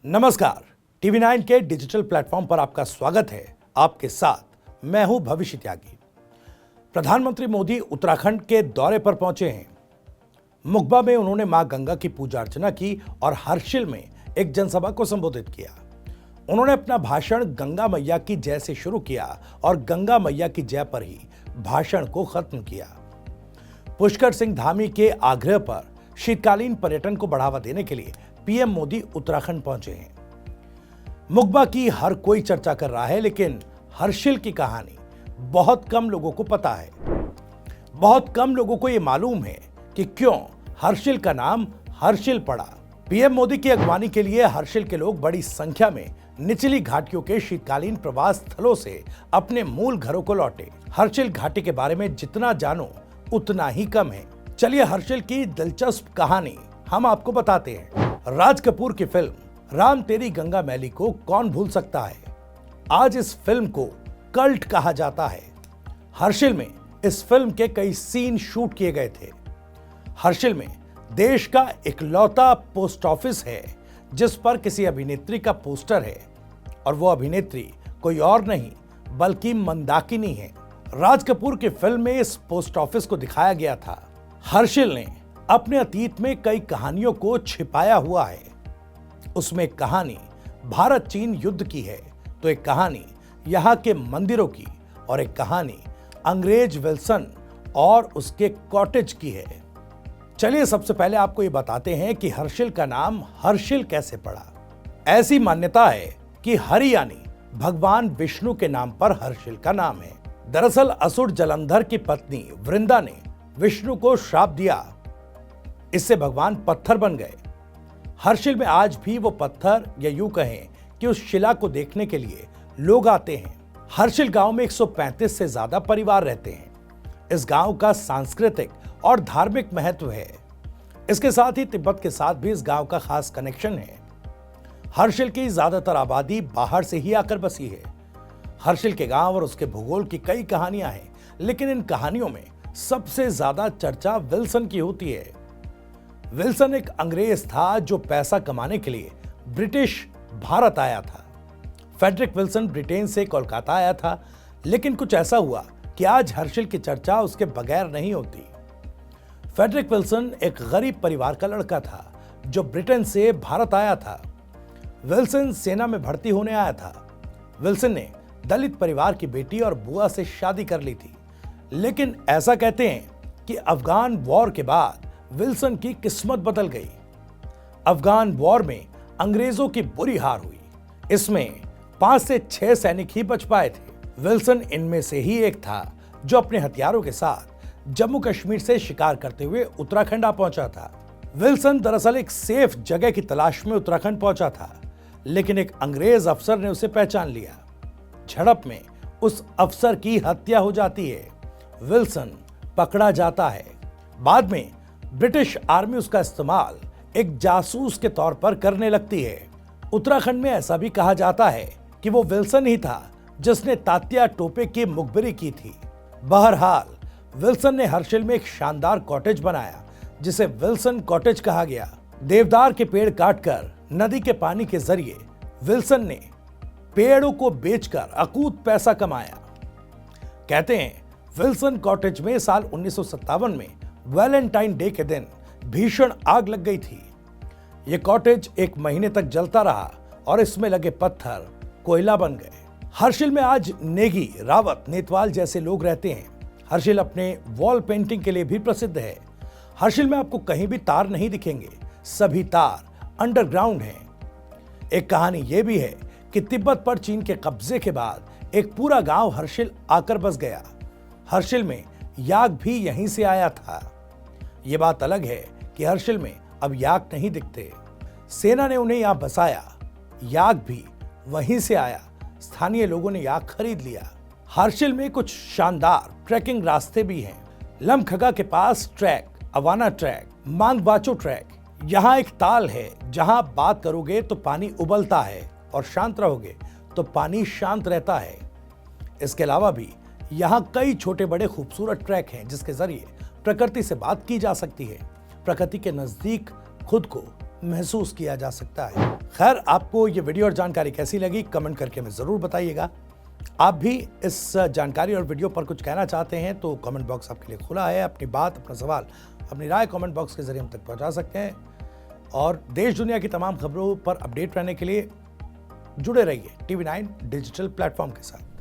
नमस्कार, टीवी 9 के digital platform पर आपका स्वागत है। आपके साथ मैं हूं भविष्य त्यागी। प्रधानमंत्री मोदी उत्तराखंड के दौरे पर पहुंचे हैं। मुकबा में उन्होंने मां गंगा की पूजा अर्चना की और हर्षिल में एक जनसभा को संबोधित किया। उन्होंने अपना भाषण गंगा मैया की जय से शुरू किया और गंगा मैया की जय पर ही भाषण को खत्म किया। पुष्कर सिंह धामी के आग्रह पर शीतकालीन पर्यटन को बढ़ावा देने के लिए पीएम मोदी उत्तराखंड पहुंचे हैं। मुकबा की हर कोई चर्चा कर रहा है, लेकिन हर्षिल की कहानी बहुत कम लोगों को पता है। बहुत कम लोगों को यह मालूम है कि क्यों हर्षिल का नाम हर्षिल पड़ा। पीएम मोदी की अगवानी के लिए हर्षिल के लोग बड़ी संख्या में निचली घाटियों के शीतकालीन प्रवास स्थलों से अपने मूल घरों को लौटे। हर्षिल घाटी के बारे में जितना जानो उतना ही कम है। चलिए हर्षिल की दिलचस्प कहानी हम आपको बताते हैं। राज कपूर की फिल्म राम तेरी गंगा मैली को कौन भूल सकता है। आज इस फिल्म को कल्ट कहा जाता है। हर्षिल में इस फिल्म के कई सीन शूट किए गए थे। हर्षिल में देश का इकलौता पोस्ट ऑफिस है जिस पर किसी अभिनेत्री का पोस्टर है, और वो अभिनेत्री कोई और नहीं बल्कि मंदाकिनी है। राज कपूर की फिल्म में इस पोस्ट ऑफिस को दिखाया गया था। हर्षिल ने अपने अतीत में कई कहानियों को छिपाया हुआ है। उसमें एक कहानी भारत चीन युद्ध की है, तो एक कहानी यहाँ के मंदिरों की और एक कहानी अंग्रेज विल्सन और उसके कॉटेज की है। चलिए सबसे पहले आपको ये बताते हैं कि हर्षिल का नाम हर्षिल कैसे पड़ा। ऐसी मान्यता है कि हरि यानी भगवान विष्णु के नाम पर हर्षिल का नाम है। दरअसल असुर जलंधर की पत्नी वृंदा ने विष्णु को श्राप दिया, इससे भगवान पत्थर बन गए। हर्षिल में आज भी वो पत्थर या यूं कहें कि उस शिला को देखने के लिए लोग आते हैं। हर्षिल गांव में 135 से ज्यादा परिवार रहते हैं। इस गांव का सांस्कृतिक और धार्मिक महत्व है। इसके साथ ही तिब्बत के साथ भी इस गांव का खास कनेक्शन है। हर्षिल की ज्यादातर आबादी बाहर से ही आकर बसी है। हर्षिल के गांव और उसके भूगोल की कई कहानियां हैं, लेकिन इन कहानियों में सबसे ज्यादा चर्चा विल्सन की होती है। विल्सन एक अंग्रेज था जो पैसा कमाने के लिए ब्रिटिश भारत आया था। फ्रेडरिक विल्सन ब्रिटेन से कोलकाता आया था, लेकिन कुछ ऐसा हुआ कि आज हर्षिल की चर्चा उसके बगैर नहीं होती। फ्रेडरिक विल्सन एक गरीब परिवार का लड़का था जो ब्रिटेन से भारत आया था। विल्सन सेना में भर्ती होने आया था। विल्सन ने दलित परिवार की बेटी और बुआ से शादी कर ली थी, लेकिन ऐसा कहते हैं कि अफगान वॉर के बाद विल्सन की किस्मत बदल गई। अफगान वॉर में अंग्रेजों की बुरी हार हुई। इसमें 5 से 6 सैनिक ही बच पाए थे। विल्सन इनमें से ही एक था जो अपने हथियारों के साथ जम्मू कश्मीर से शिकार करते हुए उत्तराखंड आ पहुंचा था। विल्सन दरअसल एक सेफ जगह की तलाश में उत्तराखंड पहुंचा था, लेकिन एक अंग्रेज अफसर ने उसे पहचान लिया। झड़प में उस अफसर की हत्या हो जाती है। विल्सन पकड़ा जाता है। बाद में ब्रिटिश आर्मी उसका इस्तेमाल एक जासूस के तौर पर करने लगती है। उत्तराखंड में ऐसा भी कहा जाता है कि वो विल्सन ही था जिसने तात्या टोपे की मुखबिरी की थी। बहरहाल विल्सन ने हर्षिल में एक शानदार कॉटेज बनाया जिसे विल्सन कॉटेज कहा गया। देवदार के पेड़ काटकर नदी के पानी के जरिए विल्सन ने पेड़ों को बेचकर अकूत पैसा कमाया। कहते हैं विल्सन कॉटेज में साल 1957 में वैलेंटाइन डे के दिन भीषण आग लग गई थी। यह कॉटेज 1 महीने तक जलता रहा और इसमें लगे पत्थर कोयला बन गए। हर्षिल में आज नेगी, रावत, नेतवाल जैसे लोग रहते हैं। हर्षिल अपने वॉल पेंटिंग के लिए भी प्रसिद्ध है। हर्षिल में आपको कहीं भी तार नहीं दिखेंगे, सभी तार अंडरग्राउंड हैं। एक कहानी यह भी है कि तिब्बत पर चीन के कब्जे के बाद एक पूरा गांव हर्षिल आकर बस गया। हर्षिल में याक भी यहीं से आया था। यह बात अलग है कि हर्षिल में अब याक नहीं दिखते। सेना ने उन्हें यहां बसाया। याक भी वहीं से आया। स्थानीय लोगों ने याक खरीद लिया। हर्षिल में कुछ शानदार ट्रैकिंग रास्ते भी हैं। लमखगा के पास ट्रैक, अवाना ट्रैक, मांगबाचो ट्रैक। यहाँ एक ताल है जहां बात करोगे तो पानी उबलता है और शांत रहोगे तो पानी शांत रहता है। इसके अलावा भी यहाँ कई छोटे बड़े खूबसूरत ट्रैक हैं जिसके जरिए प्रकृति से बात की जा सकती है, प्रकृति के नजदीक खुद को महसूस किया जा सकता है। खैर, आपको ये वीडियो और जानकारी कैसी लगी कमेंट करके हमें ज़रूर बताइएगा। आप भी इस जानकारी और वीडियो पर कुछ कहना चाहते हैं तो कमेंट बॉक्स आपके लिए खुला है। अपनी बात, अपना सवाल, अपनी राय कमेंट बॉक्स के जरिए हम तक पहुंचा सकते हैं। और देश दुनिया की तमाम खबरों पर अपडेट रहने के लिए जुड़े रहिए टीवी 9 डिजिटल प्लेटफॉर्म के साथ।